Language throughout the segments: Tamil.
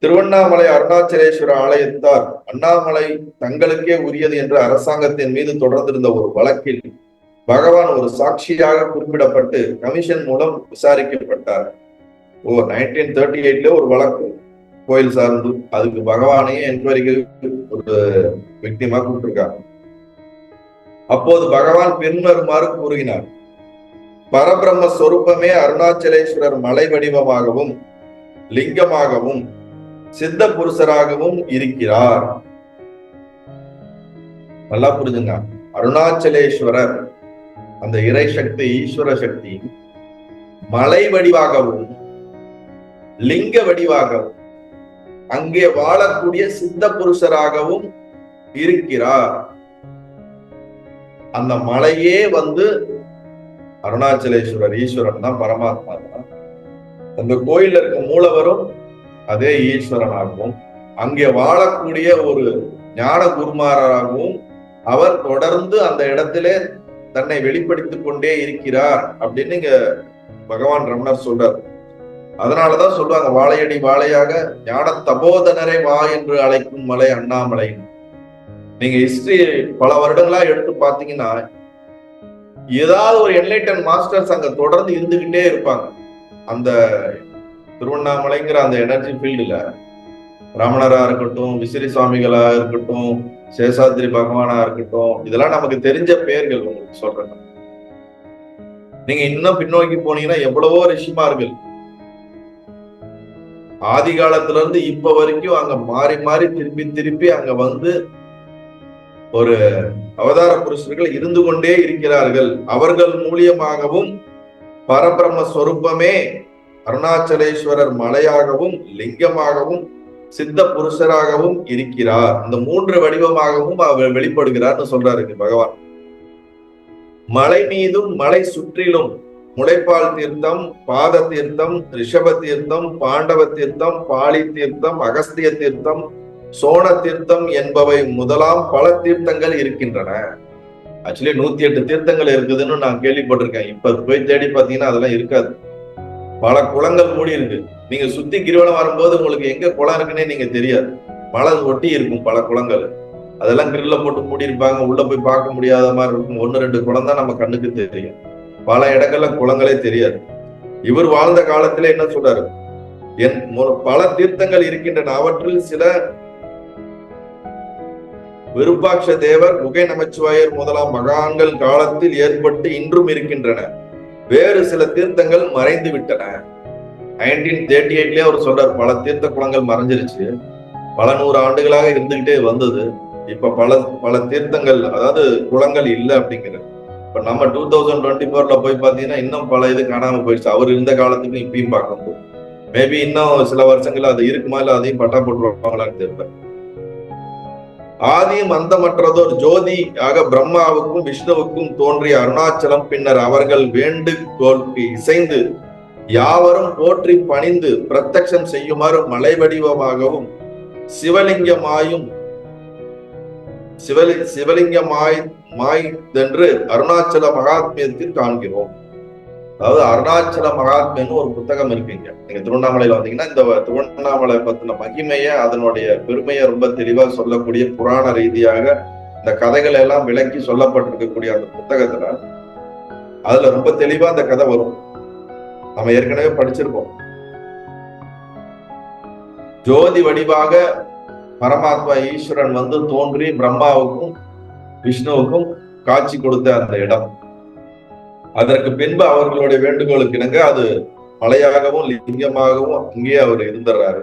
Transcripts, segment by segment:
திருவண்ணாமலை அருணாச்சலேஸ்வர ஆலயத்தார் அண்ணாமலை தங்களுக்கே உரியது என்று அரசாங்கத்தின் மீது தொடர்ந்திருந்த ஒரு வழக்கில் பகவான் ஒரு சாட்சியாக குறிப்பிடப்பட்டு கமிஷன் மூலம் விசாரிக்கப்பட்டார். 1938 ஒரு வழக்கு கோயில் சார்ந்து, அதுக்கு பகவானையும் என்கொயரிக்கு ஒரு விக்டிமா கூப்பிட்டிருக்காங்க. அப்போது பகவான் பின்வருமாறு கூறுகிறார்: பரபிரம்ம சொரூபமே அருணாச்சலேஸ்வரர் மலை வடிவமாகவும் லிங்கமாகவும் சித்த புருஷராகவும் இருக்கிறார். நல்லா புரிஞ்சுங்க. அருணாச்சலேஸ்வரர் அந்த இறை சக்தி, ஈஸ்வர சக்தி மலை வடிவாகவும் லிங்க வடிவாகவும் அங்கே வாழக்கூடிய சித்த புருஷராகவும் இருக்கிறார். அந்த மலையே அருணாச்சலேஸ்வரர் ஈஸ்வரன் தான், பரமாத்மா தான். அந்த கோயில்ல இருக்க மூலவரும் அதே ஈஸ்வரனாகவும் அங்கே வாழக்கூடிய ஒரு ஞான குருமாராகவும் அவர் தொடர்ந்து அந்த இடத்திலே தன்னை வெளிப்படுத்திக் கொண்டே இருக்கிறார் அப்படின்னு இங்க பகவான் ரமணர் சொல்றார். அதனாலதான் சொல்லுவாங்க, வாழையடி வாழையாக ஞான தபோதனரை வா என்று அழைக்கும் மலை அண்ணாமலை. நீங்க ஹிஸ்டரி பல வருடங்களா எடுத்து பாத்தீங்கன்னா ஏதாவது ஒரு என்லைட்டன் மாஸ்டர்ஸ் அங்க தொடர்ந்து இருந்துகிட்டே இருப்பாங்க. அந்த திருவண்ணாமலைங்கிற அந்த எனர்ஜி ஃபீல்டுல ரமணரா இருக்கட்டும், விசிறி சுவாமிகளா இருக்கட்டும், சேஷாத்ரி பகவானா இருக்கட்டும், இதெல்லாம் நமக்கு தெரிஞ்ச பெயர்கள். உங்களுக்கு சொல்றேன், நீங்க இன்னும் பின்னோக்கி போனீங்கன்னா எவ்வளவோ ரிஷிமார்கள் ஆதி காலத்துல இருந்து இப்ப வரைக்கும் அங்க மாறி மாறி திருப்பி திருப்பி அங்க ஒரு அவதார புருஷர்கள் இருந்து கொண்டே இருக்கிறார்கள். அவர்கள் மூலியமாகவும் பரபிரம்ம சொரூபமே அருணாச்சலேஸ்வரர் மலையாகவும் லிங்கமாகவும் சித்த புருஷராகவும் இருக்கிறார். இந்த 3 வடிவமாகவும் அவர் வெளிப்படுகிறார்னு சொல்றாரு பகவான். மலை மீதும் மலை சுற்றிலும் முளைப்பால் தீர்த்தம், பாத தீர்த்தம், ரிஷப தீர்த்தம், பாண்டவ தீர்த்தம், பாலி தீர்த்தம், அகஸ்திய தீர்த்தம், சோன தீர்த்தம் என்பவை முதலாம் பல தீர்த்தங்கள் இருக்கின்றன. ஆக்சுவலி 108 தீர்த்தங்கள் இருக்குதுன்னு நான் கேள்விப்பட்டிருக்கேன். இப்ப போய் தேடி பாத்தீங்கன்னா அதெல்லாம் இருக்காது. பல குளங்கள் மூடி இருக்கு. நீங்க சுத்தி கிரிவலம் வரும்போது உங்களுக்கு எங்க குளம் இருக்குன்னே நீங்க தெரியாது. மலை ஒட்டி இருக்கும் பல குளங்கள். அதெல்லாம் கிரில்ல போட்டு மூடி இருப்பாங்க. உள்ள போய் பார்க்க முடியாத மாதிரி இருக்கும். 1-2 குளம் தான் நம்ம கண்ணுக்கு தெரியும். பல இடங்கள்ல குளங்களே தெரியாது. இவர் வாழ்ந்த காலத்துல என்ன சொல்றாரு, பல தீர்த்தங்கள் இருக்கின்றன. அவற்றில் சில விருப்பாட்ச தேவர், குகை நமச்சிவாயர் முதலாம் மகான்கள் காலத்தில் ஏற்பட்டு இன்றும் இருக்கின்றன. வேறு சில தீர்த்தங்கள் மறைந்து விட்டன. 1938 அவர் சொல்றாரு, பல தீர்த்த குளங்கள் மறைஞ்சிருச்சு, பல 100 ஆண்டுகளாக இருந்துகிட்டே வந்தது. இப்ப பல தீர்த்தங்கள், அதாவது குளங்கள் இல்லை அப்படிங்கிறது. இப்ப நம்ம 2024 போய் பாத்தீங்கன்னா இன்னும் பல இது காணாம போயிடுச்சு. அவர் இருந்த காலத்துக்கும் இப்பயும் பார்க்கும்போது மேபி இன்னும் சில வருஷங்கள் அது இருக்குமா இல்ல அதையும் பட்டா போட்டுருவாங்களான்னு தெரியல. ஆதியும் அந்தமற்றதோர் ஜோதி ஆக பிரம்மாவுக்கும் விஷ்ணுவுக்கும் தோன்றிய அருணாச்சலம் பின்னர் அவர்கள் வேண்டுகோளுக்கு இசைந்து யாவரும் போற்றி பணிந்து பிரத்யக்ஷம் செய்யுமாறு மலை வடிவமாகவும் சிவலிங்கமாய்தென்று அருணாச்சல மகாத்மியத்தில் காண்கிறோம். அதாவது அருணாச்சல மகாத்மியன்னு ஒரு புத்தகம் இருக்குங்க. நீங்க திருவண்ணாமலையில வந்தீங்கன்னா இந்த திருவண்ணாமலை பத்தின மகிமைய, அதனுடைய பெருமையை ரொம்ப தெளிவா சொல்லக்கூடிய புராண ரீதியாக இந்த கதைகள் எல்லாம் விளக்கி சொல்லப்பட்டிருக்கக்கூடிய அந்த புத்தகத்துல அதுல ரொம்ப தெளிவா அந்த கதை வரும். நம்ம ஏற்கனவே படிச்சிருப்போம். ஜோதி வடிவாக பரமாத்மா ஈஸ்வரன் தோன்றி பிரம்மாவுக்கும் விஷ்ணுவுக்கும் காட்சி கொடுத்த அந்த இடம். அதற்கு பின்பு அவர்களுடைய வேண்டுகோளுக்கு இணங்க அது மலையாகவும் லிங்கமாகவும் அங்கேயே அவர் இருந்துறாரு.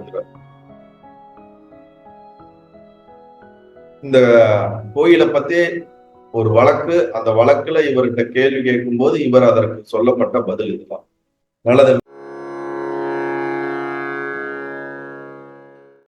இந்த கோயிலை பத்தி ஒரு வழக்கு, அந்த வழக்குல இவர்கிட்ட கேள்வி கேட்கும் போது இவர் அதற்கு சொல்லப்பட்ட பதில் இதுதான். நல்லது.